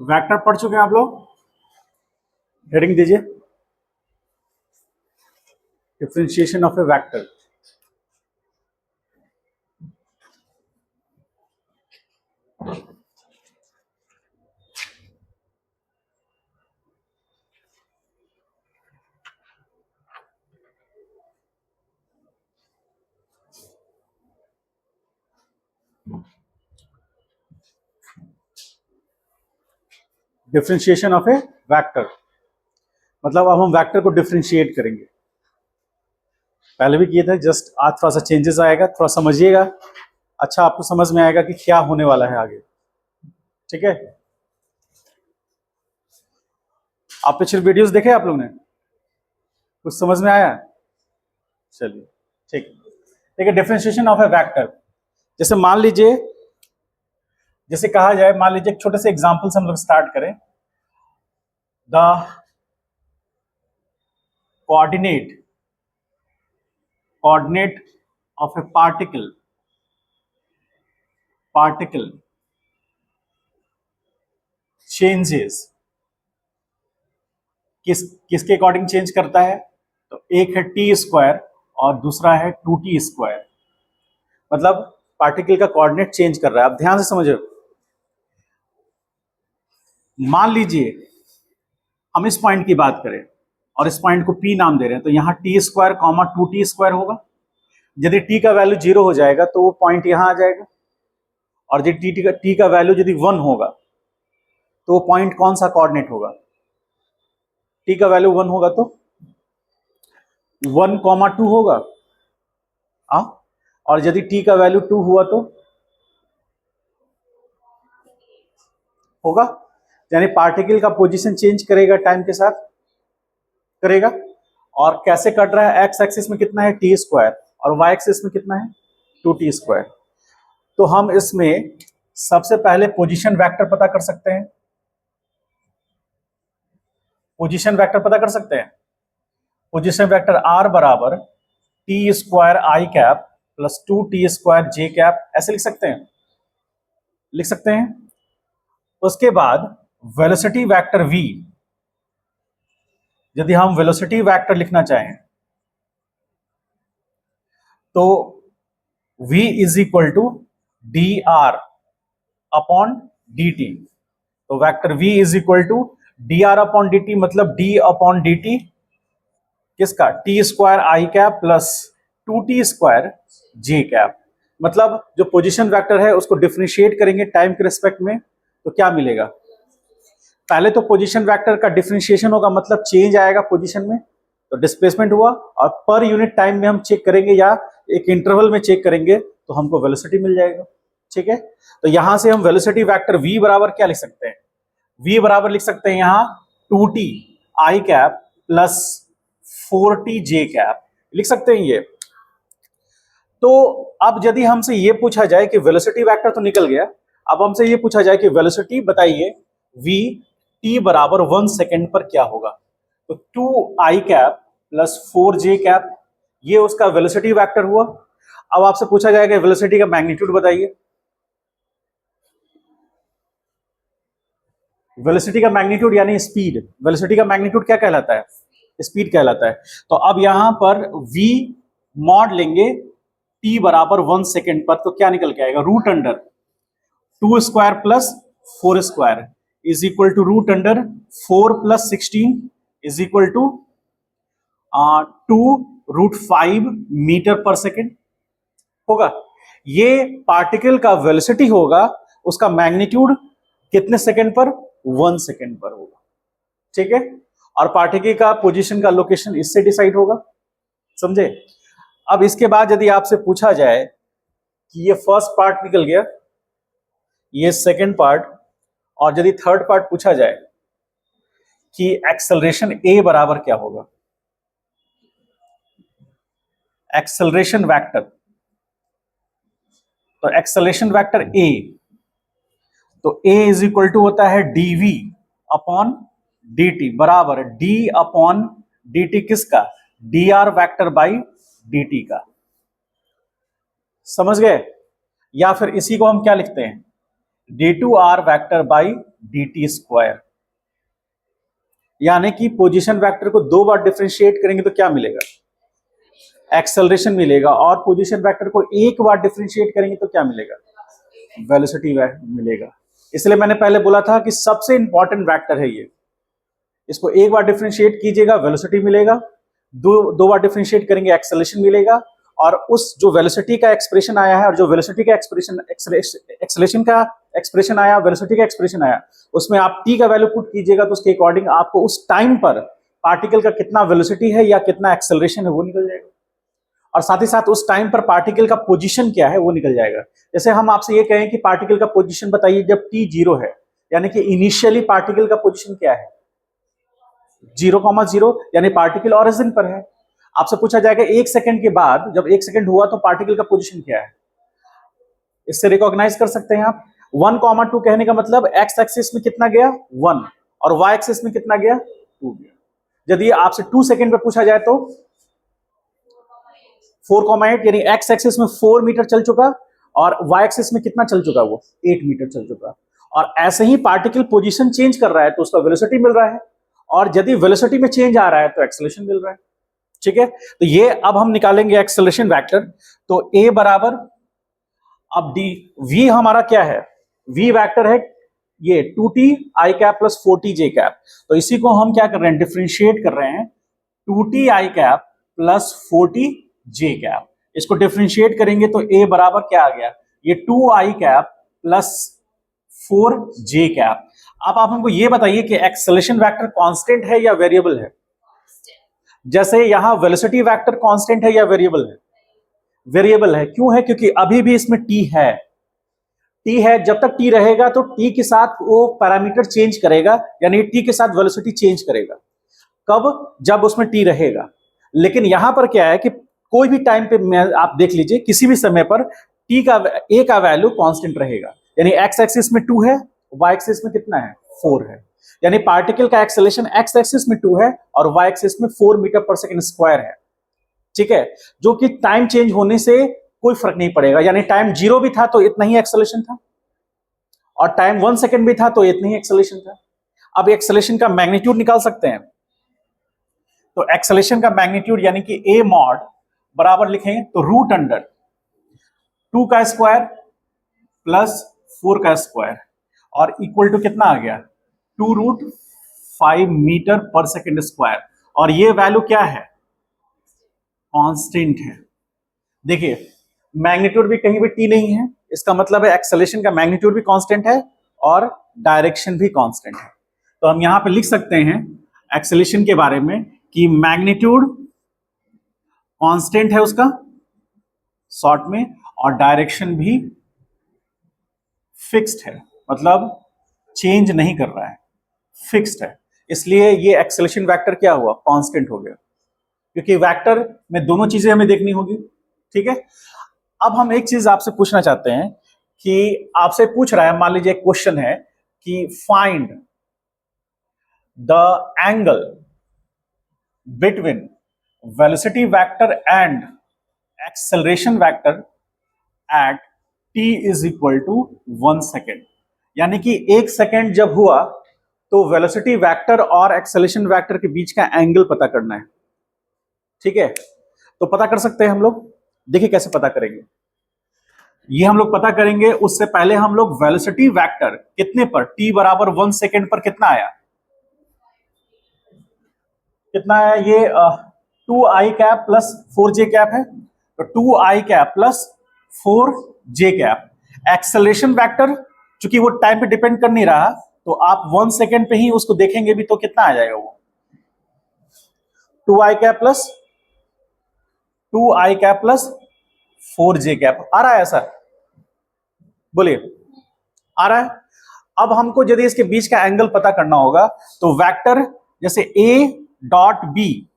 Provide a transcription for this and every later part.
Vector पढ़ चुके हैं आप लोग? हेडिंग दीजिए, differentiation of A vector. Differentiation of A vector मतलब अब हम वेक्टर को डिफरेंशिएट करेंगे। पहले भी किए थे, जस्ट आज थोड़ा सा चेंजेस आएगा, थोड़ा समझिएगा, अच्छा आपको समझ में आएगा कि क्या होने वाला है आगे। ठीक है, आप पिछले वीडियोस देखे आप लोग ने? कुछ समझ में आया? चलिए ठीक है। देखिए डिफरेंशिएशन ऑफ ए वेक्टर, जैसे मान लीजिए, जैसे कहा जाए, मान लीजिए एक छोटे से एग्जांपल से हम लोग स्टार्ट करें। The coordinate of A particle changes, किसके अकॉर्डिंग चेंज करता है? तो एक है टी स्क्वायर और दूसरा है 2t स्क्वायर, मतलब पार्टिकल का कोऑर्डिनेट चेंज कर रहा है। आप ध्यान से समझो, मान लीजिए हम इस पॉइंट की बात करें और इस पॉइंट को P नाम दे रहे हैं, तो यहाँ T square comma 2t square होगा। यदि t का वैल्यू 0 हो जाएगा तो वो पॉइंट यहां आ जाएगा, और यदि t का वैल्यू यदि 1 होगा तो वो पॉइंट कौन सा कोऑर्डिनेट होगा? t का वैल्यू 1 होगा तो 1,2 होगा। और यदि t का वैल्यू 2 हुआ तो होगा, यानी पार्टिकल का पोजीशन चेंज करेगा टाइम के साथ, करेगा। और कैसे कट रहा है? एक्स एक्सिस में कितना है? टी स्क्वायर, और वाई एक्सिस में कितना है? 2t square. तो हम इसमें सबसे पहले पोजीशन वेक्टर पता कर सकते हैं। पोजीशन वेक्टर पता कर सकते हैं। पोजीशन वेक्टर r बराबर T square i cap plus 2t square j cap, ऐसे लिख सकते हैं, लिख सकते हैं। उसके बाद वेलोसिटी वेक्टर v, यदि हम वेलोसिटी वेक्टर लिखना चाहें तो v is equal to d r upon d t. तो vector v is equal to d r upon d t, मतलब d अपॉन डी टी किसका? T square i cap plus 2t square j cap. मतलब जो position vector है उसको differentiate करेंगे time के respect में, तो क्या मिलेगा? पहले तो पोजीशन वेक्टर का डिफरेंशिएशन होगा, मतलब चेंज आएगा पोजीशन में, तो डिस्प्लेसमेंट हुआ, और पर यूनिट टाइम में हम चेक करेंगे या एक इंटरवल में चेक करेंगे तो हमको वेलोसिटी मिल जाएगा। ठीक है, तो यहां से हम वेलोसिटी वेक्टर v बराबर क्या लिख सकते हैं? v बराबर लिख सकते हैं यहां 2t आई कैप प्लस 4t जे कैप, लिख सकते हैं ये। तो अब यदि हमसे ये पूछा जाए कि वेलोसिटी वेक्टर तो निकल गया, अब हमसे ये पूछा जाए कि वेलोसिटी बताइए v t बराबर 1 सेकेंड पर क्या होगा? तो 2 आई कैप प्लस 4 जे कैप, ये उसका वेलोसिटी वेक्टर हुआ। अब आपसे पूछा जाएगा वेलोसिटी का मैग्नीट्यूड बताइए। वेलोसिटी का मैग्नीट्यूड यानी स्पीड, वेलोसिटी का मैग्नीट्यूड क्या कहलाता है? स्पीड कहलाता है। तो अब यहां पर v मॉड लेंगे t बराबर 1 सेकेंड पर, तो क्या निकल के आएगा? Root under 2 square plus 4 square is equal to root under 4 plus 16 is equal to 2√5 metre per second होगा। ये पार्टिकल का वेलोसिटी होगा, उसका मैग्नीट्यूड कितने सेकेंड पर? 1 सेकेंड पर होगा। ठीक है, और पार्टिकल का पोजीशन का लोकेशन इससे डिसाइड होगा, समझे? अब इसके बाद यदि आपसे पूछा जाए कि ये फर्स्ट पार्ट निकल गया, ये सेकेंड पार्ट, और यदि थर्ड पार्ट पूछा जाए कि एक्सेलरेशन a बराबर क्या होगा? एक्सेलरेशन वेक्टर, तो एक्सेलरेशन वेक्टर a, तो a इज इक्वल टू होता है dv अपॉन dt बराबर d अपॉन dt किसका? dr वेक्टर बाई dt का। समझ गए? या फिर इसी को हम क्या लिखते हैं? d2r vector by dt square, यानी कि पोजीशन वेक्टर को दो बार डिफरेंशिएट करेंगे तो क्या मिलेगा, एक्सेलरेशन मिलेगा, और पोजीशन वेक्टर को एक बार डिफरेंशिएट करेंगे तो क्या मिलेगा, वेलोसिटी मिलेगा। इसलिए मैंने पहले बोला था कि सबसे इंपॉर्टेंट वेक्टर है ये, इसको एक बार डिफरेंशिएट कीजिएगा वेलोसिटी मिलेगा, दो बार डिफरेंशिएट करेंगे एक्सेलरेशन मिलेगा, और उस जो वेलोसिटी का एक्सप्रेशन आया है और जो वेलोसिटी का एक्सप्रेशन एक्सेलरेशन का एक्सप्रेशन आया, वेलोसिटी का एक्सप्रेशन आया, उसमें आप टी का वैल्यू पुट कीजिएगा तो उसके अकॉर्डिंग आपको उस टाइम पर पार्टिकल का कितना वेलोसिटी है या कितना एक्सेलरेशन है वो निकल जाएगा, और साथ ही साथ उस टाइम पर पार्टिकल का पोजीशन क्या है वो निकल जाएगा। जैसे हम आपसे ये कहें कि पार्टिकल का पोजीशन बताइए जब टी 0 है, यानी कि इनिशियली पार्टिकल का पोजीशन क्या है, 0,0, यानी पार्टिकल ओरिजिन पर है। आपसे पूछा जाएगा 1 सेकंड के बाद, जब 1 सेकंड हुआ तो पार्टिकल का पोजीशन क्या है, इससे रिकॉग्नाइज कर सकते हैं आप। 1,2 कहने का मतलब एक्स एक्सिस में कितना गया 1, और वाई एक्सिस में कितना गया 2 गया। यदि आपसे 2 सेकंड पे पूछा जाए तो 4,8, यानी एक्स एक्सिस में 4 मीटर चल चुका, और वाई एक्सिस में कितना चल चुका, वो 8 मीटर चल चुका। और ऐसे ही पार्टिकल पोजीशन चेंज कर रहा है तो उसका वेलोसिटी मिल रहा है, और यदि वेलोसिटी में चेंज आ रहा है तो एक्सेलरेशन मिल रहा है। ठीक है, तो ये अब हम निकालेंगे एक्सेलरेशन वेक्टर। तो a बराबर, अब डी v हमारा क्या है, v वेक्टर है ये 2t i cap plus 4t j cap. तो इसी को हम क्या कर रहे हैं, डिफरेंशिएट कर रहे हैं 2t i cap plus 4t j cap. इसको डिफरेंशिएट करेंगे तो a बराबर क्या आ गया, ये 2i cap plus 4j cap. अब आप हमको ये बताइए कि एक्सेलरेशन वेक्टर कांस्टेंट है या वेरिएबल है। जैसे यहां वेलोसिटी वेक्टर कांस्टेंट है या वेरिएबल है, वेरिएबल है। क्यों है, क्योंकि अभी भी इसमें t है, t है, जब तक t रहेगा तो t के साथ वो पैरामीटर चेंज करेगा, यानी t के साथ वेलोसिटी चेंज करेगा। कब, जब उसमें t रहेगा। लेकिन यहां पर क्या है कि कोई भी टाइम पे आप देख लीजिए, किसी भी समय पर t का a का वैल्यू कांस्टेंट रहेगा, यानी x एक्सिस में 2 है, y एक्सिस में कितना है 4 है, यानी पार्टिकल का एक्सेलरेशन x एक्सिस में 2 है और y एक्सिस में 4 मीटर पर सेकंड स्क्वायर है। ठीक है, जो कि टाइम चेंज होने से कोई फर्क नहीं पड़ेगा, यानी टाइम 0 भी था तो इतना ही एक्सेलरेशन था, और टाइम 1 सेकंड भी था तो इतना ही एक्सेलरेशन था। अब एक्सेलरेशन का मैग्नीट्यूड निकाल सकते हैं, तो एक्सेलरेशन का मैग्नीट्यूड यानी कि a मॉड बराबर लिखें तो रूट अंडर 2 का स्क्वायर प्लस 4 का स्क्वायर, और इक्वल टू कितना आ गया 2√5 मीटर पर सेकेंड स्क्वायर। और ये वैल्यू क्या है, कांस्टेंट है। देखिए मैग्नीट्यूड भी कहीं भी t नहीं है, इसका मतलब है एक्सेलरेशन का मैग्नीट्यूड भी कांस्टेंट है और डायरेक्शन भी कांस्टेंट है। तो हम यहां पे लिख सकते हैं एक्सेलरेशन के बारे में कि मैग्नीट्यूड कांस्टेंट है उसका शॉर्ट में, और डायरेक्शन भी फिक्स्ड है, मतलब चेंज नहीं कर रहा है, फिक्स्ड है। इसलिए ये एक्सेलरेशन वेक्टर क्या हुआ, कांस्टेंट हो गया, क्योंकि वेक्टर में दोनों चीजें हमें देखनी होगी। ठीक है, अब हम एक चीज आपसे पूछना चाहते हैं कि आपसे पूछ रहा है, मान लीजिए एक क्वेश्चन है कि find the angle between velocity vector and acceleration vector at t is equal to 1 second. यानी कि 1 सेकेंड जब हुआ तो वेलोसिटी वेक्टर और एक्सेलरेशन वेक्टर के बीच का एंगल पता करना है। ठीक है, तो पता कर सकते हैं हम लोग, देखिए कैसे पता करेंगे। ये हम लोग पता करेंगे, उससे पहले हम लोग वेलोसिटी वेक्टर कितने पर, t बराबर 1 सेकेंड पर कितना आया, कितना है ये 2i cap plus 4j cap है, तो 2i cap plus 4j cap. Acceleration vector चूंकि वो टाइम पे डिपेंड कर नहीं रहा, तो आप 1 सेकेंड पे ही उसको देखेंगे भी तो कितना आ जाएगा वो 2i cap plus 4j cap. आ रहा है ऐसा, बोलिए आ रहा है। अब हमको यदि इसके बीच का एंगल पता करना होगा तो वेक्टर जैसे a dot B,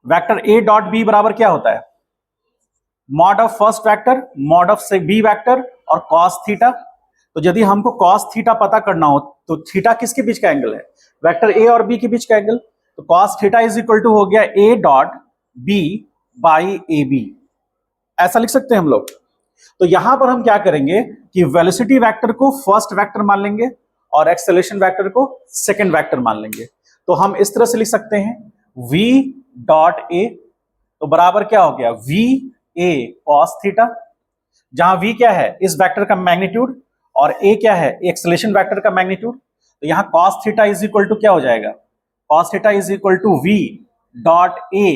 vector a dot B बराबर क्या होता है, mod of first vector mod of B vector और कॉस थीटा। तो यदि हमको कॉस थीटा पता करना हो तो थीटा किसके बीच का एंगल है, वेक्टर a और b के बीच का एंगल, तो cos theta is equal to हो गया a dot B by A B. ऐसा लिख सकते हैं हम लोग। तो यहां पर हम क्या करेंगे कि वेलोसिटी वेक्टर को फर्स्ट वेक्टर मान लेंगे और एक्सेलरेशन वेक्टर को सेकंड वेक्टर मान लेंगे। तो हम इस तरह से लिख सकते हैं v डॉट ए, तो बराबर क्या हो गया v a cos थीटा, जहां v क्या है इस वेक्टर का मैग्नीट्यूड और a क्या है एक्सेलरेशन वेक्टर का मैग्नीट्यूड। तो यहां cos theta is equal to क्या हो जाएगा, cos theta is equal to v dot a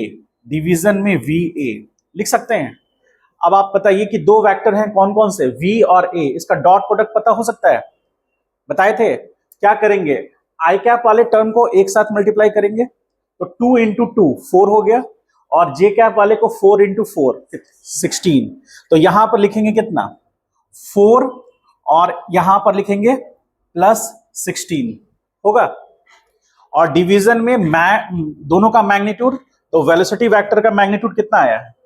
division में va लिख सकते हैं। अब आप बताइए कि दो वेक्टर हैं कौन कौन से, v और a, इसका डॉट प्रोडक्ट पता हो सकता है, बताए थे। क्या करेंगे, आई कैप वाले टर्म को एक साथ मल्टीप्लाई करेंगे, तो 2 इंटू 2 4 हो गया, और जे कैप वाले को 4 इंटू 4 16। तो यहां पर लिखेंगे कितना 4, और यहां पर लिखेंगे प्लस 16 होगा। और डिवीजन में दोनों का मैग्नीट्यूड, तो वेलोसिटी वेक्टर का मैग्नीट्यूड कितना आया है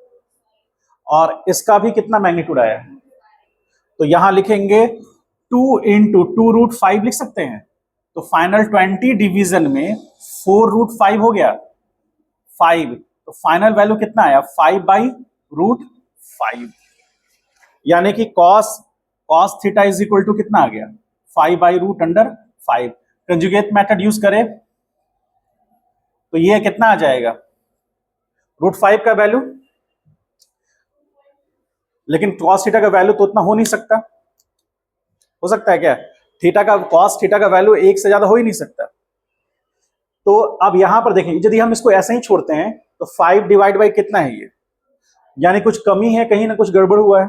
और इसका भी कितना मैग्नीट्यूड आया है, तो यहां लिखेंगे 2 इंटू 2 रूट 5 लिख सकते हैं। तो फाइनल 20 डिवीजन में 4 रूट 5 हो गया 5, तो फाइनल वैल्यू कितना आया 5 बाई रूट 5, यानी कि cos theta is equal to कितना आ गया 5 by root under 5। Conjugate method use करें तो ये कितना आ जाएगा रूट 5 का वैल्यू, लेकिन cos थीटा का वैल्यू तो उतना हो नहीं सकता, हो सकता है क्या, थीटा का cos थीटा का वैल्यू 1 से ज्यादा हो ही नहीं सकता। तो अब यहां पर देखें यदि हम इसको ऐसे ही छोड़ते हैं तो 5 डिवाइड बाई कितना है ये, यानी कुछ कमी है, कहीं ना कुछ गड़बड़ हुआ है।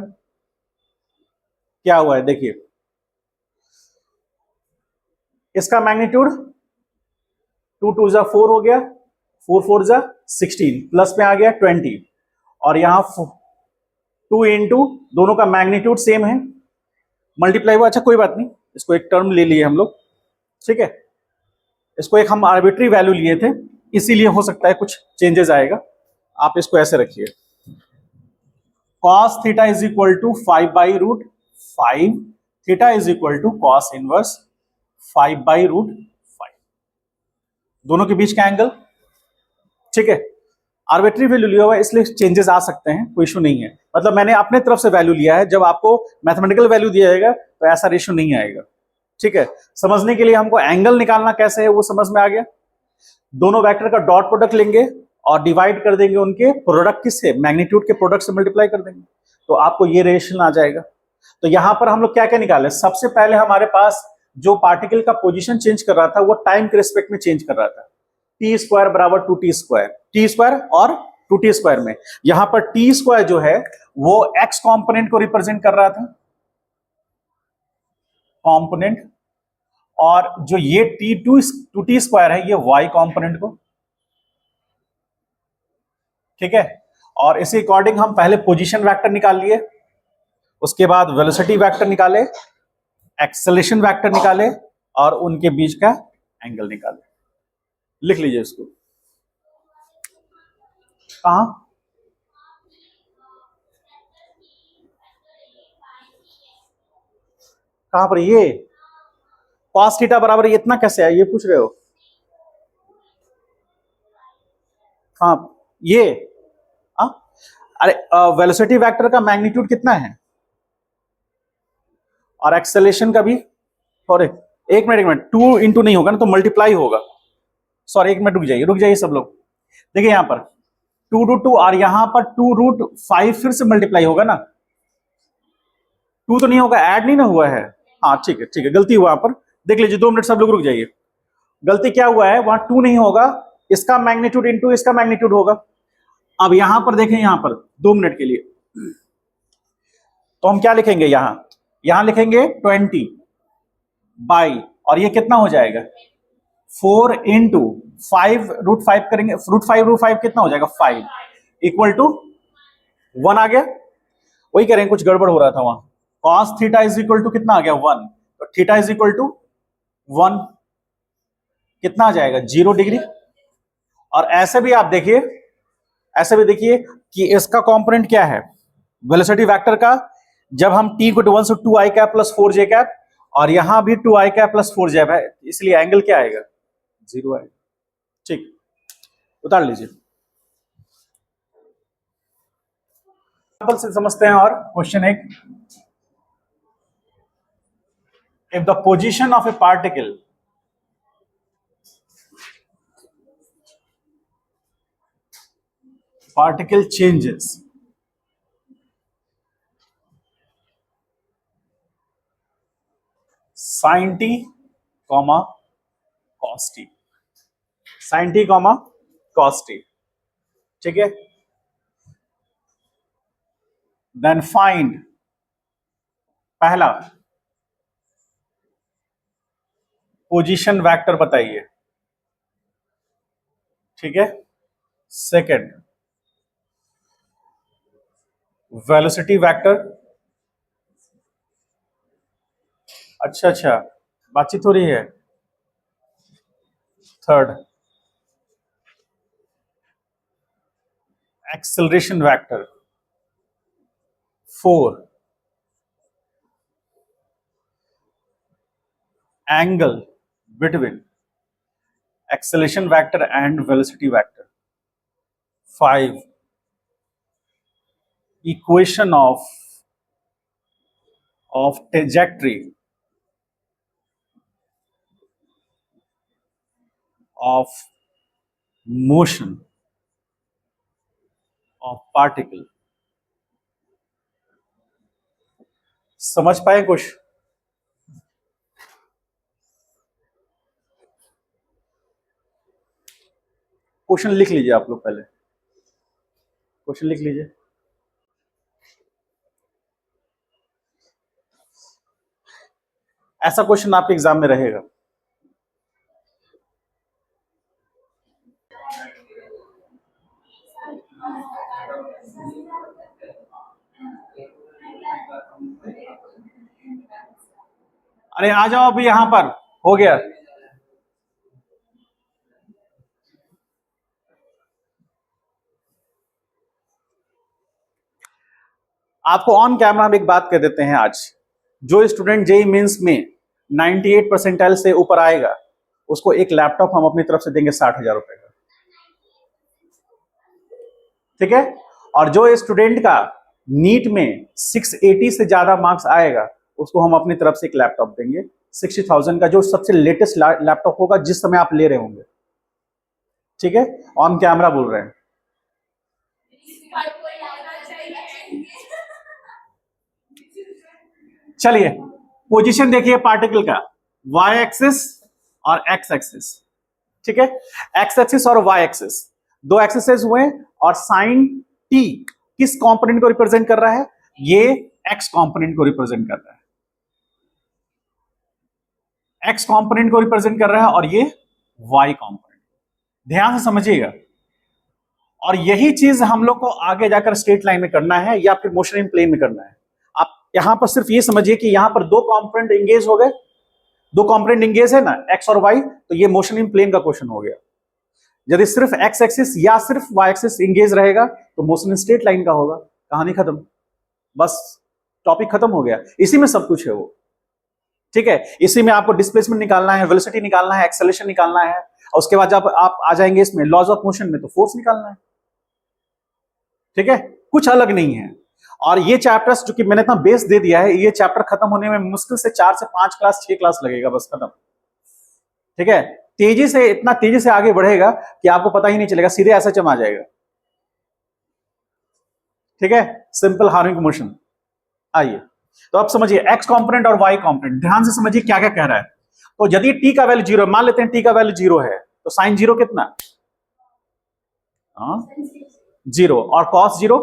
क्या हुआ है देखिए, इसका मैग्नीट्यूड 2 2 जा 4 हो गया, 4 4 जा 16, प्लस में आ गया 20, और यहां 2 इंटू दोनों का मैग्नीट्यूड सेम है, मल्टीप्लाई हुआ। अच्छा कोई बात नहीं, इसको एक टर्म ले लिए हम लोग, ठीक है, इसको एक हम आर्बिट्री वैल्यू लिए थे, इसीलिए हो सकता है कुछ चेंजेस आएगा। आप इसको ऐसे रखिए, cos theta is equal to 5 by root 5, theta is equal to cos inverse 5 by root 5, दोनों के बीच का एंगल, ठीक है। आर्बिट्री वैल्यू लिया हुआ है इसलिए चेंजेस आ सकते हैं, कोई इशू नहीं है, मतलब मैंने अपने तरफ से वैल्यू लिया है, जब आपको मैथमेटिकल वैल्यू दिया जाएगा तो ऐसा रेशियो नहीं आएगा, ठीक है। समझने के लिए हमको एंगल निकालना कैसे है वो समझ में आ गया। दोनों वेक्टर का डॉट प्रोडक्ट लेंगे और डिवाइड कर देंगे उनके प्रोडक्ट किससे, मैग्नीट्यूड के प्रोडक्ट से मल्टीप्लाई कर देंगे, तो आपको ये रेशियो आ जाएगा। तो यहां पर हम लोग क्या क्या निकाले, सबसे पहले हमारे पास जो पार्टिकल का पोजीशन चेंज कर रहा था वो टाइम के रिस्पेक्ट में चेंज कर रहा था, टी स्क्वायर बराबर 2t स्क्वायर, टी स्क्वायर और 2t स्क्वायर में यहां पर टी स्क्वायर जो है वो एक्स कंपोनेंट को रिप्रेजेंट कर रहा था, कंपोनेंट, और जो ये टू टी स्क्वायर है ये वाई कंपोनेंट को, ठीक है। और इसी अकॉर्डिंग हम पहले पोजीशन वेक्टर निकाल लिए, उसके बाद वेलोसिटी वेक्टर निकाले, एक्सेलरेशन वेक्टर निकाले, और उनके बीच का एंगल निकाले। लिख लीजिए इसको, कहां कहां पर, ये cos थीटा बराबर ये इतना कैसे है ये पूछ रहे हो, हाँ ये, हाँ अरे वेलोसिटी वेक्टर का मैग्नीट्यूड कितना है और एक्सेलरेशन का भी, सॉरी एक मिनट 2 इंटू नहीं होगा ना तो मल्टीप्लाई होगा, सॉरी एक मिनट रुक जाइए सब लोग, देखिए यहां पर 2 रूट 2 और यहां पर 2 रूट 5 फिर से मल्टीप्लाई होगा ना, 2 तो नहीं होगा, ऐड नहीं ना हुआ है, हाँ ठीक है गलती हुआ, पर देख लीजिए 2 मिनट सब लोग रुक जाइए, गलती क्या हुआ है, वहां 2 नहीं होगा, इसका मैग्नीट्यूड इंटू इसका मैग्नीट्यूड होगा। अब यहां पर देखें, यहां पर 2 मिनट के लिए, तो हम क्या लिखेंगे, यहां लिखेंगे 20 बाई, और ये कितना हो जाएगा 4 इंटू 5 रूट 5 करेंगे, रूट 5 कितना हो जाएगा 5 इक्वल टू 1 आ गया, वही करेंगे, कुछ गड़बड़ हो रहा था वहां। cos theta is equal to कितना आ गया 1, तो थीटा इज इक्वल टू 1 कितना आ जाएगा 0 डिग्री। और ऐसे भी आप देखिए, ऐसे भी देखिए कि इसका कंपोनेंट क्या है वेलोसिटी वेक्टर का, जब हम t को 1 से 2 आई कैप प्लस 4 जे कैप, और यहां भी 2 आई कैप प्लस 4 जे है, इसलिए एंगल क्या आएगा 0 आएगा, ठीक, उतार लीजिए। से समझते हैं। और क्वेश्चन एक, if the position of A particle changes sin t, cos t, sin t, cos t, ठीक है। देन फाइंड, पहला पोजीशन वेक्टर बताइए, ठीक है। सेकंड वेलोसिटी वेक्टर, अच्छा अच्छा बातचीत हो रही है। Third acceleration vector. Four angle between acceleration vector and velocity vector. Five equation of trajectory of motion of particle। समझ पाए कुछ? क्वेश्चन लिख लीजिए आप लोग, पहले क्वेश्चन लिख लीजिए। ऐसा क्वेश्चन आपके एग्जाम में रहेगा। अरे आ जाओ अभी, यहां पर हो गया। आपको ऑन कैमरा हम एक बात कह देते हैं आज, जो स्टूडेंट जेई मेंस में 98 परसेंटाइल से ऊपर आएगा उसको एक लैपटॉप हम अपनी तरफ से देंगे 60,000 रुपए का, ठीक है। और जो स्टूडेंट का नीट में 680 से ज्यादा मार्क्स आएगा उसको हम अपनी तरफ से एक लैपटॉप देंगे 60,000 का, जो सबसे लेटेस्ट लैपटॉप होगा जिस समय आप ले रहे होंगे, ठीक है। ऑन कैमरा बोल रहे हैं। चलिए पोजीशन देखिए पार्टिकल का, वाई एक्सिस और एक्स एक्सिस, ठीक है। एक्स एक्सिस और वाई एक्सिस दो एक्सिस हुए, और साइन टी किस कंपोनेंट को रिप्रेजेंट कर रहा है? ये एक्स कंपोनेंट को रिप्रेजेंट कर रहा है, एक्स कंपोनेंट को रिप्रेजेंट कर रहा है, और ये वाई कंपोनेंट। ध्यान से समझिएगा। और यही चीज हम लोग को आगे जाकर स्ट्रेट लाइन में करना है या फिर मोशन इन प्लेन में करना है। आप यहां पर सिर्फ ये समझिए कि यहां पर दो कंपोनेंट एंगेज हो गए, दो कंपोनेंट एंगेज है ना, एक्स और वाई, तो ये मोशन इन प्लेन का क्वेश्चन हो गया। यदि सिर्फ एक्स एक्सिस या सिर्फ वाई एक्सिस एंगेज रहेगा तो मोशन इन स्ट्रेट लाइन का होगा। कहानी खत्म, बस टॉपिक खत्म हो गया। इसी में सब कुछ है वो, ठीक है। इसी में आपको डिस्प्लेसमेंट निकालना है, वेलोसिटी निकालना है, एक्सेलरेशन निकालना है, और उसके बाद जब आप आ जाएंगे इसमें लॉज ऑफ मोशन में तो फोर्स निकालना है, ठीक है। कुछ अलग नहीं है। और ये चैप्टर्स जो कि मैंने इतना बेस दे दिया है, ये चैप्टर खत्म होने में मुश्किल से 4 से 5 क्लास 6 क्लास लगेगा, बस खत्म, ठीक है। तेजी से, इतना तेजी से आगे बढ़ेगा कि आपको पता ही नहीं चलेगा, सीधे ऐसा चमा जाएगा, ठीक है। Simple harmonic motion. आइए तो अब समझिए एक्स कंपोनेंट और वाई कंपोनेंट, ध्यान से समझिए क्या क्या कह रहा है। तो यदि टी का वैल्यू जीरो, मान लेते हैं टी का वैल्यू जीरो है, तो साइन जीरो कितना? जीरो, और कॉस जीरो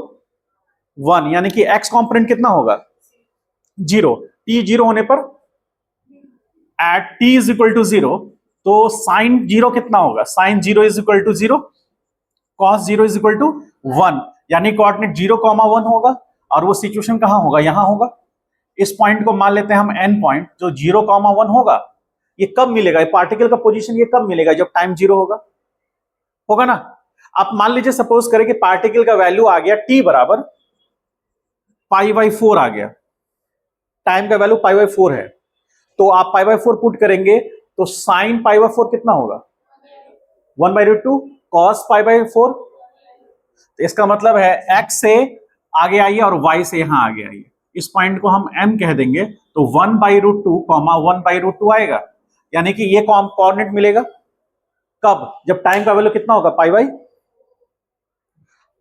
1, यानी कि एक्स कंपोनेंट कितना होगा? जीरो। टी जीरो होने पर at T is equal to zero, तो साइन जीरो कितना होगा? Sine zero is equal to zero, cos zero is equal to 1, यानी कोऑर्डिनेट 0,1 होगा। और वो सिचुएशन कहां होगा? यहां होगा। इस पॉइंट को मान लेते हैं हम एन पॉइंट, जो 0,1 होगा। ये कब मिलेगा? पार्टिकल का पोजीशन ये कब मिलेगा? जब टाइम जीरो होगा, होगा ना। आप मान लीजिए सपोज करें कि पार्टिकल का वैल्यू आ गया टी बराबर π/4 आ गया, टाइम का वैल्यू π/4 है, तो आप π/4 पुट करेंगे तो साइन π/4 कितना होगा? 1/√2 कॉस π/4। तो इसका मतलब है x से आगे आइए और y से यहां आगे आइए, इस पॉइंट को हम m कह देंगे, तो 1/√2 कॉमा 1/√2 आएगा, यानी कि ये कोऑर्डिनेट मिलेगा कब, जब टाइम का वैल्यू कितना होगा, पाई बाई,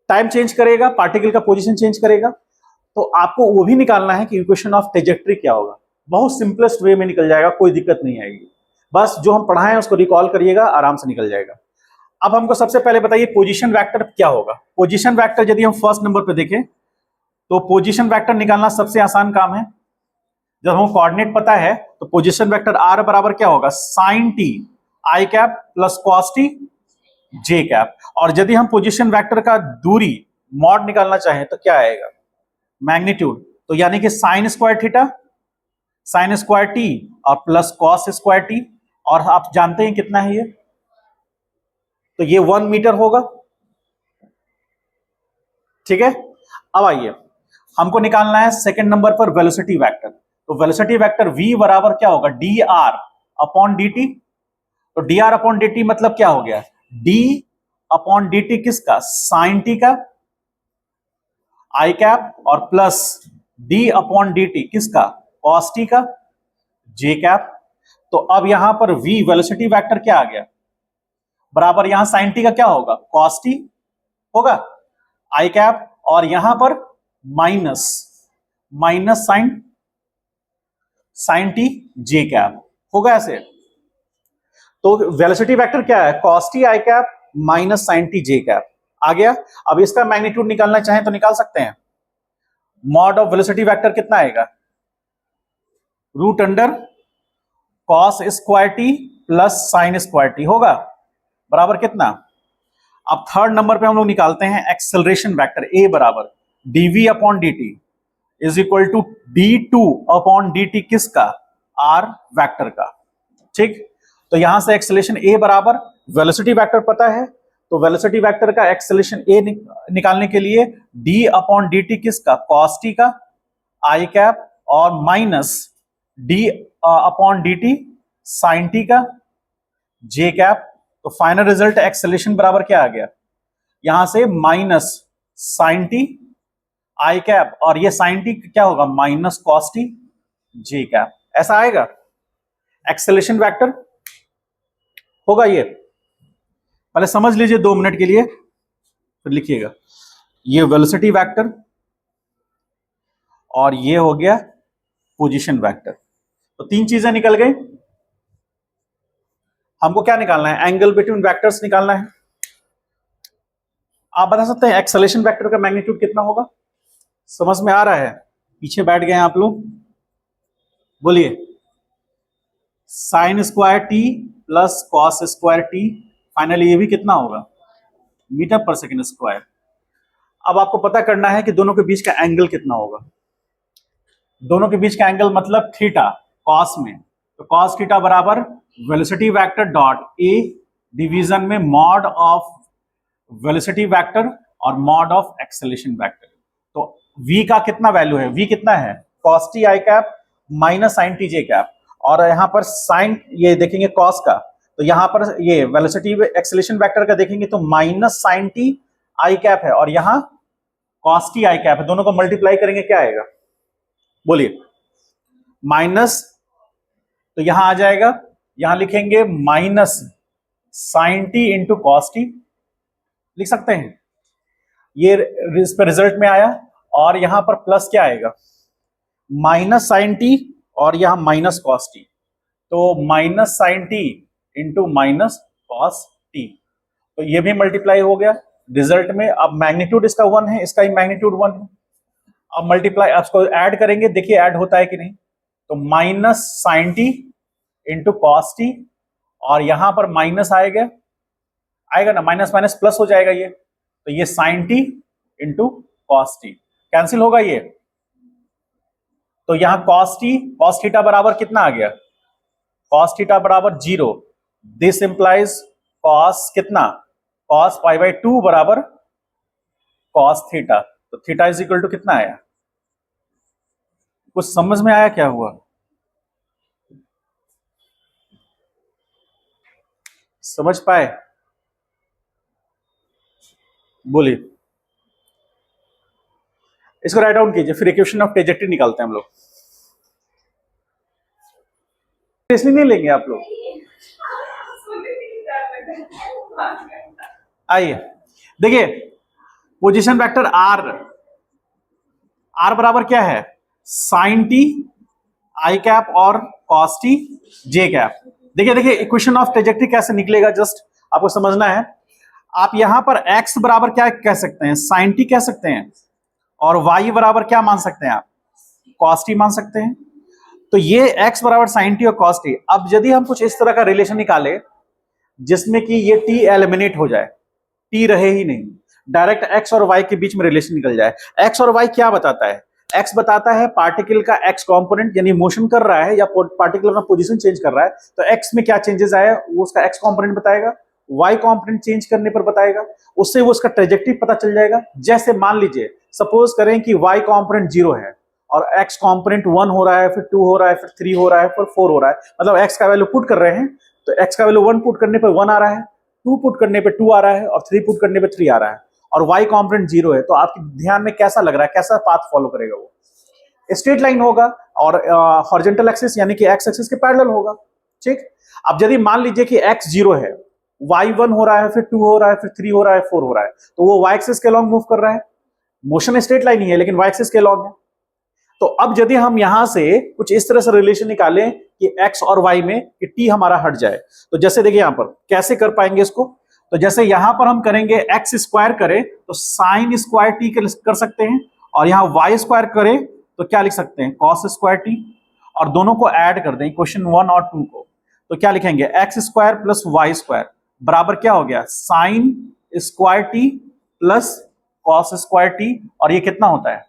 टाइम चेंज करेगा, पार्टिकल का पोजीशन चेंज करेगा, तो आपको वो भी निकालना है कि इक्वेशन ऑफ ट्रेजेक्टरी क्या होगा। बहुत सिंपलेस्ट वे में निकल जाएगा, कोई दिक्कत नहीं आएगी, बस जो हम पढ़ाए हैं उसको रिकॉल करिएगा, आराम से निकल जाएगा। अब हमको सबसे पहले बताइए पोजीशन वेक्टर क्या होगा। पोजीशन वेक्टर यदि हम फर्स्ट नंबर पे देखें तो पोजीशन वेक्टर निकालना सबसे आसान काम है। जब हमको कोऑर्डिनेट पता है तो पोजीशन वेक्टर आर बराबर क्या होगा, sine t i cap plus cos t j cap. और यदि हम पोजीशन वेक्टर का दूरी मॉड निकालना चाहें तो क्या आएगा, मैग्नीट्यूड, तो यानी कि sine square theta sine square t और प्लस कॉस स्क्वायर टी, और आप जानते हैं कितना है ये, तो ये 1 मीटर होगा। ठीक है, अब आइए हमको निकालना है सेकंड नंबर पर वेलोसिटी वेक्टर। तो वेलोसिटी वेक्टर v बराबर क्या होगा, d r upon d t. तो d r upon d t मतलब क्या हो गया, d अपॉन डी टी किसका, साइन टी का आई कैप, और plus d upon d t किसका, कॉस टी का जे कैप। तो अब यहां पर v वेलोसिटी वेक्टर क्या आ गया, बराबर यहां साइन टी का क्या होगा, कॉस टी होगा आई कैप, और यहां पर minus minus sine sine t j cap होगा ऐसे। तो वेलोसिटी वेक्टर क्या है, cos t i cap minus sine t j cap आ गया। अब इसका मैग्नीट्यूड निकालना चाहें तो निकाल सकते हैं। मॉड ऑफ वेलोसिटी वेक्टर कितना आएगा, root under cos square t plus sine square t होगा, बराबर कितना। अब थर्ड नंबर पे हम लोग निकालते हैं एक्सेलरेशन वेक्टर, ए बराबर d v upon d t is equal to d2 upon d t किसका, आर वेक्टर का। ठीक, तो यहां से एक्सेलरेशन ए बराबर वेलोसिटी वेक्टर पता है, तो वेलोसिटी वेक्टर का एक्सेलरेशन ए निकालने के लिए d अपॉन डी टी किसका, कॉस टी का आई कैप, और minus d upon d t sine t का जे कैप। तो फाइनल रिजल्ट एक्सेलरेशन बराबर क्या आ गया, यहां से minus sine t i cap, और ये साइन टी क्या होगा, minus cos t j cap, ऐसा आएगा एक्सेलरेशन वेक्टर होगा ये। पहले समझ लीजिए 2 मिनट के लिए, फिर लिखिएगा। ये वेलोसिटी वेक्टर और ये हो गया पोजीशन वेक्टर। तो 3 चीजें निकल गई। हमको क्या निकालना है, एंगल बिटवीन वेक्टर्स निकालना है। आप बता सकते हैं एक्सेलरेशन वेक्टर का मैग्नीट्यूड कितना होगा, समझ में आ रहा है, पीछे बैठ गए आप लोग, बोलिए। Sign square t plus cos square T, finally ये भी कितना होगा, मीटर पर सेकेंड स्क्वायर। अब आपको पता करना है कि दोनों के बीच का एंगल कितना होगा। दोनों के बीच का एंगल मतलब थीटा, कॉस में, तो कॉस थीटा बराबर velocity vector dot a division में मॉड ऑफ वेलोसिटी वेक्टर और मॉड ऑफ एक्सेलरेशन वेक्टर। तो v का कितना वैल्यू है, v कितना है, cos t i cap minus sine t j cap, और यहां पर साइन ये देखेंगे कॉस का, तो यहां पर ये वेलोसिटी एक्सेलरेशन वेक्टर का देखेंगे तो minus sine t i cap है, और यहां कॉस टी आई कैप है, दोनों को मल्टीप्लाई करेंगे क्या आएगा, बोलिए, माइनस, तो यहां आ जाएगा, यहां लिखेंगे minus sine t into cos t, लिख सकते हैं, ये इस पर रिजल्ट में आया, और यहां पर प्लस क्या आएगा, माइनस साइन टी और यहां माइनस कॉस टी, तो minus sine t into minus cos t, तो ये भी मल्टीप्लाई हो गया रिजल्ट में। अब मैग्नीट्यूड इसका 1 है, इसका ही मैग्नीट्यूड 1 है। अब मल्टीप्लाई, आपको ऐड करेंगे, देखिए ऐड होता है कि नहीं, तो minus sine t into cos t, और यहां पर माइनस आएगा आएगा ना, माइनस माइनस प्लस हो जाएगा ये, तो ये sine t into cos t cancel होगा ये, तो यहां कॉस थीटा बराबर कितना आ गया, कॉस थीटा बराबर 0। दिस इंप्लाइज कॉस कितना, कॉस पाई बाई 2 बराबर कॉस थीटा, तो थीटा इज इक्वल टू कितना आया, कुछ समझ में आया क्या हुआ, समझ पाए, बोलिए। इसको राइट डाउन कीजिए, फिर इक्वेशन ऑफ ट्रेजेक्टरी निकालते हैं हम लोग। इसलिए नहीं लेंगे आप लोग। आइए देखिए, पोजीशन वेक्टर आर, आर बराबर क्या है, साइन टी आई कैप और कॉस टी जे कैप। देखिए देखिए इक्वेशन ऑफ ट्रेजेक्टरी कैसे निकलेगा, जस्ट आपको समझना है। आप यहां पर x बराबर क्या कह सकते हैं, साइन टी कह सकते हैं, और y बराबर क्या मान सकते हैं आप, कॉस टी मान सकते हैं। तो ये x बराबर साइन टी और कॉस टी। अब यदि हम कुछ इस तरह का रिलेशन निकाले जिसमें कि ये t एलिमिनेट हो जाए, t रहे ही नहीं, डायरेक्ट x और y के बीच में रिलेशन निकल जाए। x और y क्या बताता है, x बताता है पार्टिकल का x कंपोनेंट, यानी मोशन कर रहा है या पार्टिकल अपना पोजीशन चेंज कर रहा है, तो x में क्या चेंजेस आया वो उसका x कंपोनेंट बताएगा, y कंपोनेंट चेंज करने पर बताएगा, उससे वो उसका ट्रेजेक्टरी पता चल जाएगा। जैसे मान लीजिए सपोज करें कि y कंपोनेंट 0 है और x कंपोनेंट 1 हो रहा है, फिर 2 हो रहा है, फिर 3 हो रहा है, फिर 4 हो रहा है, मतलब x का वैल्यू पुट कर रहे हैं, तो x का वैल्यू 1 पुट करने पर 1 आ रहा है, 2 पुट करने पे 2 आ रहा है, और 3 पुट करने पे 3 आ रहा है, और y कंपोनेंट 0 है। तो आपके ध्यान में कैसा लग रहा है, कैसा पाथ फॉलो करेगा वो, स्ट्रेट लाइन होगा और हॉरिजॉन्टल एक्सिस यानी कि x एक्सिस के पैरेलल होगा। ठीक, अब यदि मान लीजिए कि x 0 है, y 1 हो रहा है, फिर 2 हो रहा है, फिर 3 हो रहा है, 4 हो रहा है, तो वो y एक्सिस के लॉन्ग मूव कर रहा है, मोशन स्ट्रेट लाइन ही है लेकिन y एक्सिस के लॉन्ग है। तो अब यदि हम यहां से कुछ इस तरह से रिलेशन निकालें कि x और y में कि t हमारा हट जाए, तो जैसे देखिए यहां पर कैसे कर पाएंगे इसको, तो जैसे यहां पर हम करेंगे x स्क्वायर करें तो साइन स्क्वायर टी कर सकते हैं, और यहां y स्क्वायर करें तो क्या लिख सकते हैं, कॉस स्क्वायर टी, और दोनों को ऐड कर दें क्वेश्चन 1 और 2 को, तो क्या लिखेंगे x square plus y square बराबर क्या हो गया, sine square t plus cos square t, और ये कितना होता है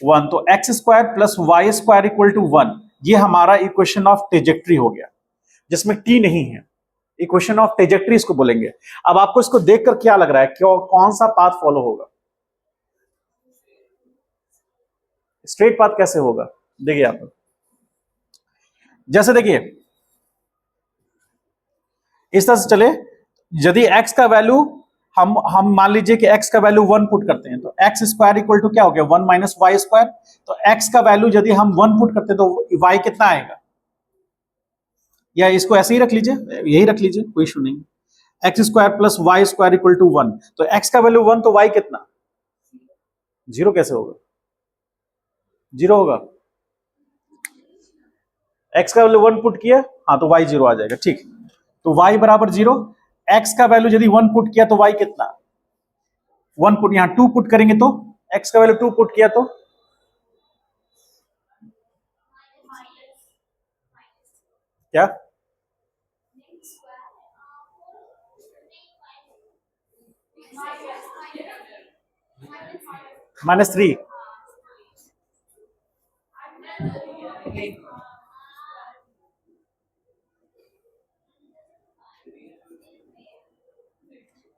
1, तो x square plus y square equal to 1। ये हमारा इक्वेशन ऑफ ट्रेजेक्टरी हो गया जिसमें टी नहीं है, इक्वेशन ऑफ ट्रेजेक्टरी इसको बोलेंगे। अब आपको इसको देखकर क्या लग रहा है, क्यों कौन सा पाथ फॉलो होगा, स्ट्रेट पाथ कैसे होगा, देखिए आप, जैसे देखिए इस तरह से चले, यदि x का वैल्यू हम मान लीजिए कि x का वैल्यू 1 पुट करते हैं, तो x स्क्वायर इक्वल टू क्या हो गया 1 माइनस वाई स्क्वायर, तो x का वैल्यू यदि हम 1 पुट करते हैं तो y कितना आएगा, या इसको ऐसे ही रख लीजिए, यही रख लीजिए कोई इशू नहीं, x square plus y square equal to 1, तो x का वैल्यू 1 तो y कितना 0 कैसे होगा, 0 होगा, x का वैल्यू 1 पुट किया, हाँ तो y 0 आ जाएगा। ठीक, तो y बराबर 0, x का वैल्यू यदि 1 पुट किया तो y कितना 1 पुट, यहां 2 पुट करेंगे तो x का वैल्यू 2 पुट किया तो क्या, -3,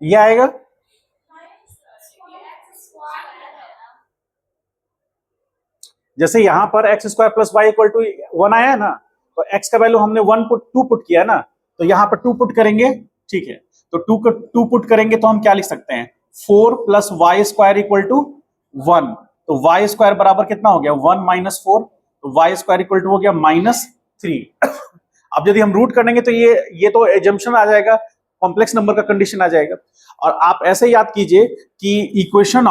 ये आएगा, जैसे यहां पर x square plus y equal to 1 आया है ना, तो x का वैल्यू हमने 2 पुट किया ना, तो यहां पर 2 पुट करेंगे, ठीक है, तो 2 पुट करेंगे तो हम क्या लिख सकते हैं 4 plus y square equal to 1, तो वाई स्क्वायर बराबर कितना हो गया 1 माइनस 4, तो वाई स्क्वायर इक्वल टू हो गया -3। अब यदि हम रूट करेंगे तो ये तो एजम्पशन आ जाएगा, कॉम्प्लेक्स नंबर का कंडीशन आ जाएगा, और आप ऐसे याद कीजिए कि इक्वेशन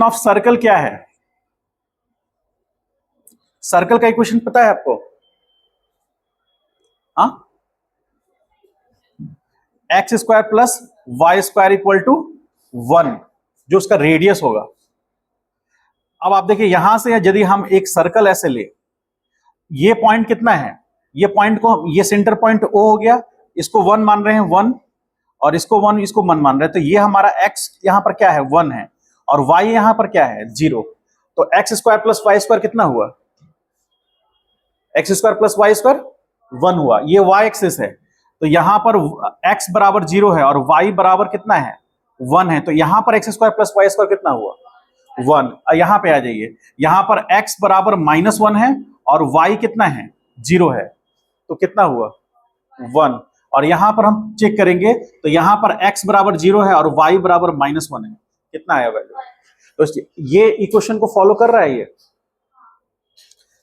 ऑफ सर्कल क्या है, सर्कल का इक्वेशन पता है आपको, हाँ, x square plus y square equal to 1, जो उसका रेडियस होगा। अब आप देखिए यहां से यदि हम एक सर्कल ऐसे ले, ये पॉइंट कितना है, ये पॉइंट को, ये सेंटर पॉइंट O हो गया, इसको 1 मान रहे हैं 1, और इसको 1 इसको 1 मान रहे हैं, तो ये हमारा x यहां पर क्या है 1 है, और y यहां पर क्या है 0, तो x square plus y square कितना हुआ, x square plus y square 1 हुआ, ये y एक्सिस है, तो यहां पर x बराबर 0 है और y बराबर कितना है 1 है, तो यहां पर x square plus y square कितना हुआ 1। यहां पे आ जाइए, यहां पर x बराबर -1 है और y कितना है 0 है, तो कितना हुआ 1, और यहां पर हम चेक करेंगे तो यहां पर x बराबर 0 है और y बराबर -1 है, कितना आया वैल्यू? तो ये इक्वेशन को फॉलो कर रहा है ये।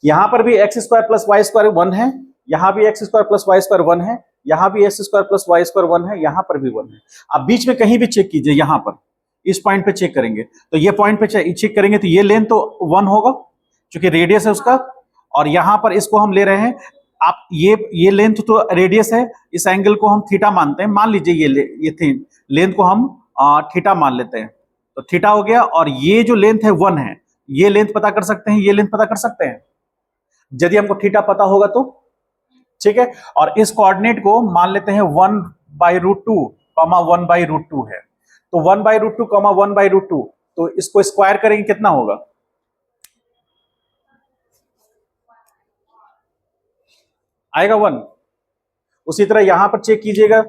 यहां पर भी x square plus y square 1 है, यहां भी x square plus y square 1 है, यहां भी x square plus y square 1 है, यहां पर भी 1 है। आप बीच में कहीं भी चेक कीजिए, यहां पर इस पॉइंट पे चेक करेंगे तो ये पॉइंट पे चेक करेंगे तो ये लेंथ तो 1 होगा क्योंकि रेडियस है उसका, और यहां पर इसको हम ले रहे हैं, आप ये लेंथ तो रेडियस है, इस एंगल को हम थीटा मानते हैं, मान लीजिए ये लेंथ को हम थीटा मान लेते हैं, तो थीटा हो गया, और ये जो लेंथ है 1 है, ये लेंथ पता कर सकते हैं, ये लेंथ पता कर सकते हैं यदि हमको थीटा पता होगा तो, ठीक है। और इस कोऑर्डिनेट को मान लेते हैं 1/√2, 1/√2 है, तो 1/√2, 1/√2, तो इसको स्क्वायर करेंगे कितना होगा? आएगा 1। उसी तरह यहां पर चेक कीजिएगा,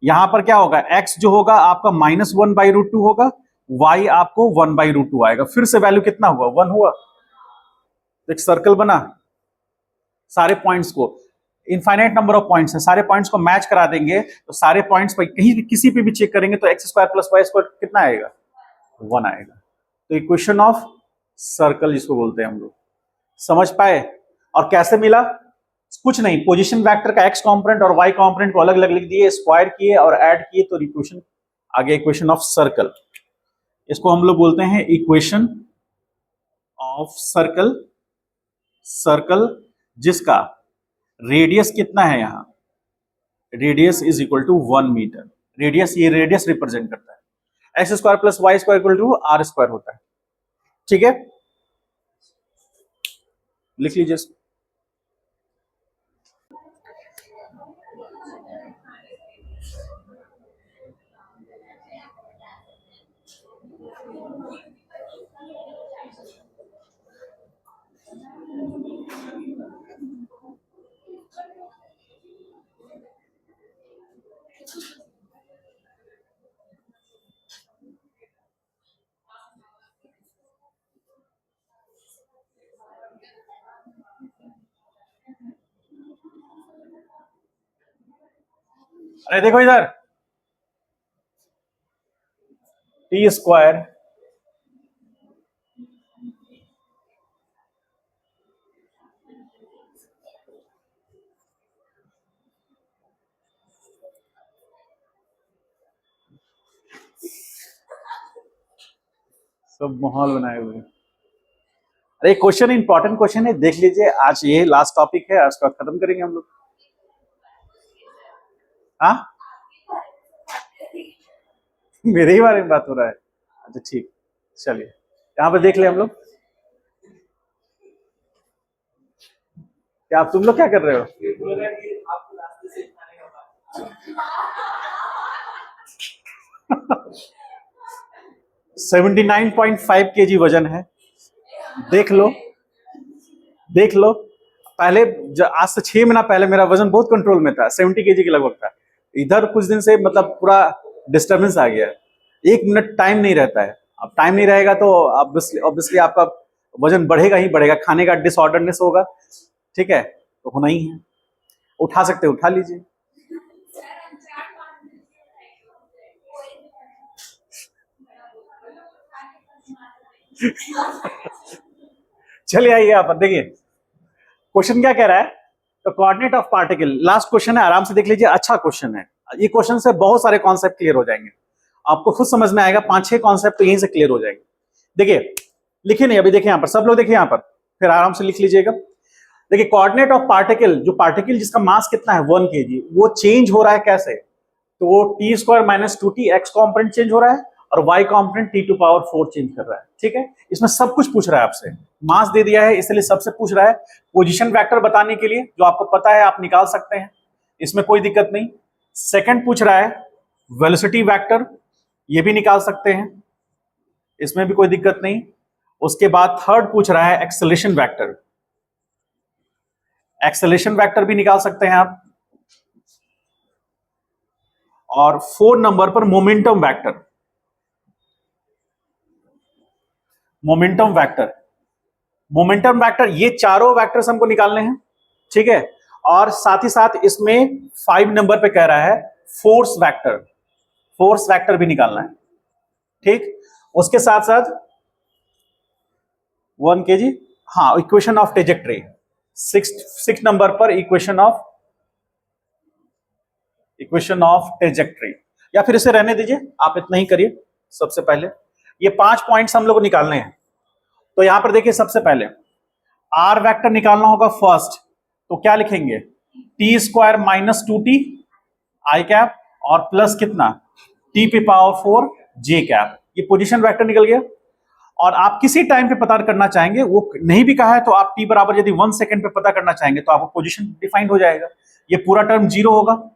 यहां पर क्या होगा, x जो होगा आपका -1/√2 होगा, y आपको 1/√2 आएगा, फिर से वैल्यू कितना हुआ? 1 हुआ। एक सर्कल बना, सारे पॉइंट्स को, इनफाइनाइट नंबर ऑफ पॉइंट्स है, सारे पॉइंट्स को मैच करा देंगे तो सारे पॉइंट्स पर कहीं भी किसी पे भी चेक करेंगे तो x square plus y square कितना आएगा? 1 आएगा। तो इक्वेशन ऑफ सर्कल जिसको बोलते हैं हम लोग, समझ पाए? और कैसे मिला? कुछ नहीं, पोजीशन वेक्टर का एक्स कंपोनेंट और वाई कंपोनेंट को अलग अलग लिख दिए, स्क्वायर किए और ऐड किए तो इक्वेशन आ गया, इक्वेशन ऑफ सर्कल। इसको हम लोग बोलते हैं इक्वेशन ऑफ सर्कल। सर्कल जिसका रेडियस कितना है, यहां radius is equal to 1 metre. Radius, ये रेडियस रिप्रेजेंट करता है। X square plus y square equal to r square होता है, ठीक है, लिख लीजिए। अरे देखो इधर, टी स्क्वायर सब माहौल बनाए हुए। अरे क्वेश्चन इंपॉर्टेंट क्वेश्चन है, देख लीजिए, आज ये लास्ट टॉपिक है, आज का खत्म करेंगे हम लोग। हाँ, मेरे ही बारे में बात हो रहा है? अच्छा ठीक, चलिए यहाँ पे देख ले हम लोग। क्या तुम लोग क्या कर रहे हो? 79.5 kg वजन है, देख लो, देख लो। पहले आज से 6 महीना पहले मेरा वजन बहुत कंट्रोल में था, 70 kg के लगभग था। इधर कुछ दिन से मतलब पूरा डिस्टर्बेंस आ गया, 1 मिनट टाइम नहीं रहता है। अब टाइम नहीं रहेगा तो ऑब्वियसली आपका वजन बढ़ेगा ही बढ़ेगा, खाने का डिसऑर्डरनेस होगा, ठीक है, तो होना ही है। उठा सकते उठा लीजिए। चलिए आइए यहाँ पर देखिए, क्वेश्चन क्या कह रहा है, तो coordinate of particle, last question है, आराम से देख लीजिए, अच्छा क्वेश्चन है। ये क्वेश्चन से बहुत सारे कॉन्सेप्ट क्लियर हो जाएंगे, आपको खुद समझ में आएगा, 5-6 कॉन्सेप्ट तो यहीं से क्लियर हो जाएंगे। देखिए, लिखिए नहीं अभी, देखिए यहाँ पर सब लोग, देखिए यहाँ पर, फिर आराम से लिख लीजिएगा। देखिए कोऑर्डिनेट ऑफ पार्टिकल, जो पार्टिकल जिसका मास कितना है 1 kg, वो चेंज हो रहा है कैसे, तो वो T square minus 2t x component change हो रहा है और y कॉम्पोनेंट t⁴ चेंज कर रहा है, ठीक है। इसमें सब कुछ पूछ रहा है आपसे, मास दे दिया है इसलिए सबसे पूछ रहा है। पोजीशन वेक्टर बताने के लिए जो आपको पता है आप निकाल सकते हैं, इसमें कोई दिक्कत नहीं। सेकंड पूछ रहा है वेलोसिटी वेक्टर, ये भी निकाल सकते हैं, इसमें भी कोई दिक्कत नहीं। उसके बाद थर्ड पूछ रहा है एक्सेलरेशन वेक्टर, एक्सेलरेशन वेक्टर भी निकाल सकते हैं आप। और 4 नंबर पर momentum vector, momentum vector, momentum vector, ये चारों वेक्टर्स हमको निकालने हैं, ठीक है। और साथ ही साथ इसमें 5 नंबर पे कह रहा है फोर्स वेक्टर, फोर्स वेक्टर भी निकालना है, ठीक, उसके साथ साथ 1 kg, हाँ, equation of trajectory, six number पर इक्वेशन ऑफ ट्रेजेक्ट्री, या फिर इसे रहने दीजिए, आप इतना ही करिए। सबसे पहले ये 5 पॉइंट्स हम लोग को निकालने हैं। तो यहां पर देखिए, सबसे पहले आर वेक्टर निकालना होगा फर्स्ट, तो क्या लिखेंगे, टी स्क्वायर माइनस 2t आई कैप और प्लस कितना, टी पे पावर 4 जे कैप। ये पोजीशन वेक्टर निकल गया। और आप किसी टाइम पे पता करना चाहेंगे, वो नहीं भी कहा है तो आप टी बराबर यदि 1 सेकंड पे पता करना चाहेंगे तो आपको पोजीशन डिफाइंड हो जाएगा। ये पूरा टर्म 0 होगा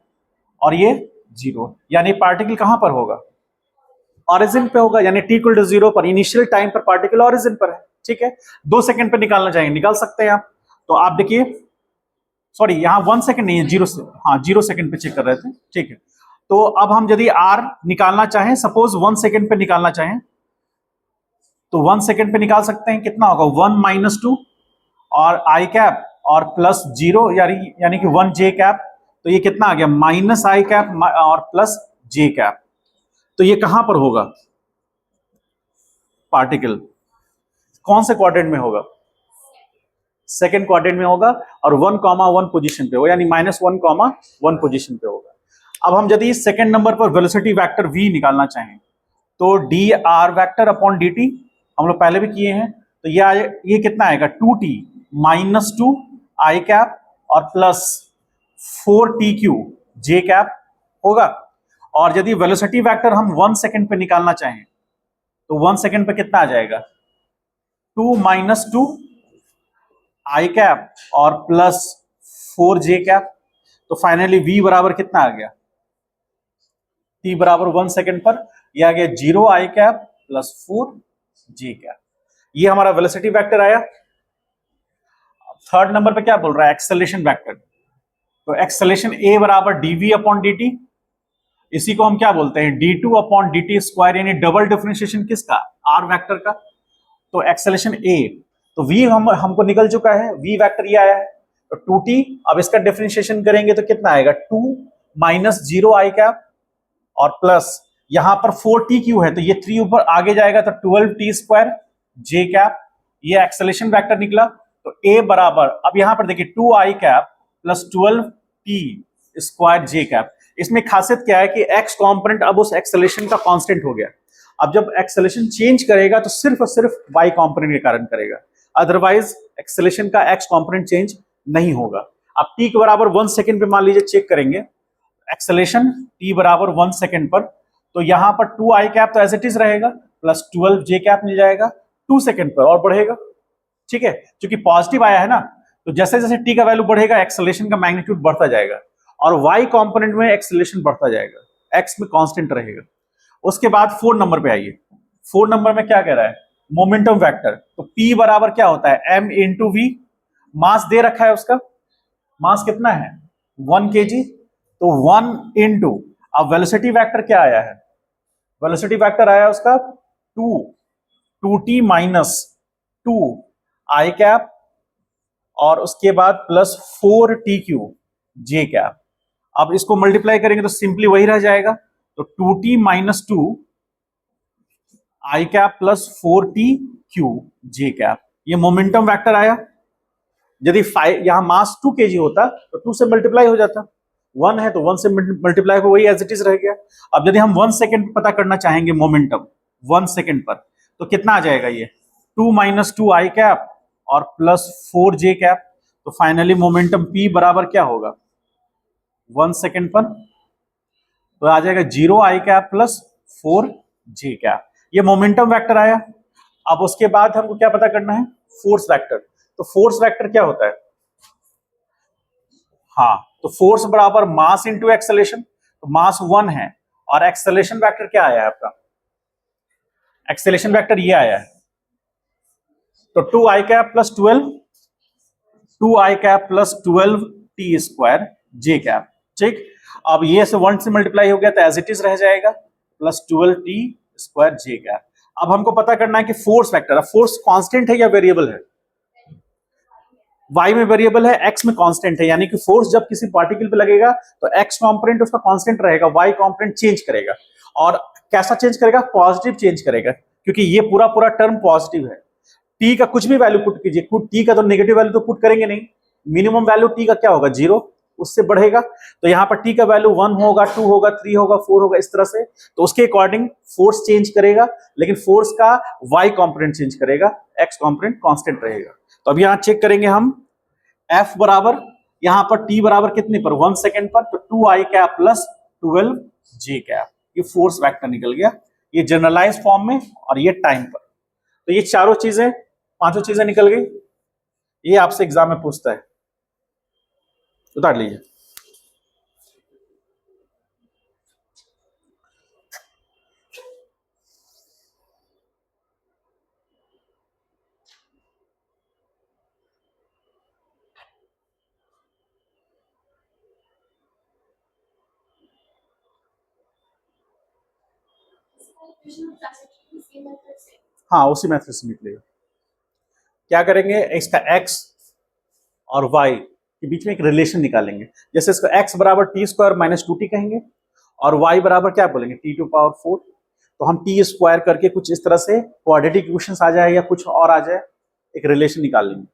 और ये 0, यानी पार्टिकल कहां पर होगा, ऑरिजिन पे होगा, यानी टी इक्वल टू 0 पर इनिशियल टाइम पर पार्टिकल ऑरिजिन पर है। ठीक है, 2 सेकंड पे निकालना चाहेंगे निकाल सकते हैं आप। तो आप देखिए, सॉरी यहां 1 सेकंड नहीं है, 0 से, हाँ 0 सेकंड पे चेक कर रहे थे। ठीक है, तो अब हम यदि आर निकालना चाहें, सपोज 1 सेकंड पे निकालना चाहें, तो 1 सेकंड पे निकाल सकते हैं। कितना होगा, 1 माइनस 2 और आई कैप और प्लस 0, यानी कि 1 जे कैप। तो ये कितना आ गया, माइनस आई कैप और प्लस जे कैप। तो ये कहां पर होगा पार्टिकल, कौन से क्वाड्रेंट में होगा, सेकंड क्वाड्रेंट में होगा और 1,1 पोजीशन पे होगा, यानी -1,1 पोजीशन पे होगा। अब हम यदि सेकंड नंबर पर वेलोसिटी वेक्टर v निकालना चाहें, तो d R vector upon d T, हम लोग पहले भी किए हैं। तो ये कितना आएगा, 2t माइनस 2 आई कैप और प्लस 4tq जे कैप होगा। और यदि वेलोसिटी वेक्टर हम 1 सेकंड पे निकालना चाहें, तो 1 सेकंड पे कितना आ जाएगा, 2 माइनस 2 आई कैप और प्लस 4 जे कैप। तो फाइनली v बराबर कितना आ गया, t बराबर 1 सेकंड पर यह आ गया 0 आई कैप प्लस 4 जे कैप। ये हमारा वेलोसिटी वेक्टर आया। थर्ड नंबर पे क्या बोल रहा है, एक्सेलरेशन वेक्टर। तो एक्सेलरेशन a बराबर dv अपॉन dt, इसी को हम क्या बोलते हैं, d2 अपॉन dt स्क्वायर, यानी डबल डिफरेंशिएशन किसका, r वेक्टर का। तो एक्सेलरेशन a, तो v हमको निकल चुका है, v वेक्टर ये आया है। तो 2t, अब इसका डिफरेंशिएशन करेंगे तो कितना आएगा, 2 माइनस 0 आई कैप और प्लस यहां पर 4tq है, तो ये 3 ऊपर आगे जाएगा तो 12t स्क्वायर जे कैप। ये एक्सेलरेशन वेक्टर निकला। तो a बराबर, अब यहां पर देखिए 2 आई cap plus 12t square j cap. इसमें खासियत क्या है कि x कॉम्पोनेंट अब उस एक्सेलरेशन का कांस्टेंट हो गया। अब जब एक्सेलरेशन चेंज करेगा तो सिर्फ और सिर्फ y कॉम्पोनेंट के कारण करेगा, अदरवाइज एक्सेलरेशन का x कॉम्पोनेंट चेंज नहीं होगा। अब t के बराबर 1 सेकंड पे मान लीजिए चेक करेंगे एक्सेलरेशन t बराबर 1 सेकंड पर, तो यहां पर 2 आई कैप तो एज इट इज रहेगा प्लस 12 जे कैप मिल जाएगा 2 सेकंड पर और बढ़ेगा। ठीक है, क्योंकि पॉजिटिव आया है ना, तो जैसे जैसे t का वैल्यू बढ़ेगा एक्सेलरेशन का मैग्नीट्यूड बढ़ता जाएगा और y कंपोनेंट में एक्सेलरेशन बढ़ता जाएगा, x में कांस्टेंट रहेगा। उसके बाद 4 नंबर पे आइए। 4 नंबर में क्या कह रहा है, मोमेंटम वेक्टर। तो p बराबर क्या होता है, m इंटू वी। मास दे रखा है, उसका मास कितना है 1 kg, तो 1 इंटू, अब वेलोसिटी वेक्टर क्या आया है, वेलोसिटी वेक्टर आया उसका 2t माइनस 2 आई कैप और उसके बाद प्लस 4tq जे कैप। अब इसको मल्टीप्लाई करेंगे तो सिंपली वही रह जाएगा। तो 2t माइनस 2 आई कैप प्लस 4tq जे कैप, ये मोमेंटम वेक्टर आया। यदि यहां मास 2 kg होता तो 2 से मल्टीप्लाई हो जाता, 1 है तो 1 से मल्टीप्लाई हो, वही एज इट इज रह गया। अब यदि हम 1 सेकंड पता करना चाहेंगे मोमेंटम 1 सेकंड पर, तो कितना आ जाएगा, ये 2 माइनस 2 आई कैप और प्लस 4 जे कैप। तो फाइनली मोमेंटम p बराबर क्या होगा 1 सेकंड पर, तो आ जाएगा 0 आई कैप प्लस 4 जे कैप। ये मोमेंटम वेक्टर आया। अब उसके बाद हमको क्या पता करना है, फोर्स वेक्टर। तो फोर्स वेक्टर क्या होता है, हाँ, तो फोर्स बराबर मास इंटू एक्सेलरेशन। तो मास 1 है और एक्सेलरेशन वेक्टर क्या आया है आपका, एक्सेलरेशन वेक्टर ये आया है। तो 2 आई कैप प्लस 12, 2 आई cap plus 12 T square j cap. ठीक, अब ये से 1 से मल्टीप्लाई हो गया तो एज इट इज रह जाएगा plus 12 T square j cap. अब हमको पता करना है कि फोर्स वेक्टर, फोर्स कांस्टेंट है या वेरिएबल है, y में वेरिएबल है, x में कांस्टेंट है, यानी कि फोर्स जब किसी पार्टिकल पे लगेगा तो x कंपोनेंट उसका कांस्टेंट रहेगा, y कंपोनेंट चेंज करेगा। और कैसा चेंज करेगा, पॉजिटिव चेंज करेगा, क्योंकि ये पूरा पूरा टर्म पॉजिटिव है। टी का कुछ भी वैल्यू पुट कीजिए, टी का तो नेगेटिव वैल्यू तो पुट करेंगे नहीं, मिनिमम वैल्यू टी का क्या होगा, 0, उससे बढ़ेगा। तो यहाँ पर टी का वैल्यू 1 होगा, 2 होगा, 3 होगा, 4 होगा, इस तरह से। तो उसके अकॉर्डिंग फोर्स चेंज करेगा, लेकिन फोर्स का वाई कॉम्पोनेंट चेंज करेगा, एक्स कॉम्पोनेंट कांस्टेंट रहेगा। तो अब यहाँ चेक करेंगे हम, एफ बराबर यहाँ पर टी बराबर कितने पर, 1 सेकेंड पर, तो 2i कैप प्लस 12 जी कैप, ये फोर्स वेक्टर निकल गया, ये जनरलाइज फॉर्म में, और ये टाइम पर। तो ये चारों चीजें, पांचों चीजें निकल गई। ये आपसे एग्जाम में पूछता है, उतार लीजिए। हाँ, उसी मेथड से निकलेगा। क्या करेंगे, इसका x और y के बीच में एक रिलेशन निकालेंगे। जैसे इसका x बराबर टी स्क्वायर माइनस 2t कहेंगे, और y बराबर क्या बोलेंगे, t टू पावर 4। तो हम टी स्क्वायर करके कुछ इस तरह से क्वाड्रेटिक इक्वेशंस आ जाए या कुछ और आ जाए, एक रिलेशन निकाल लेंगे।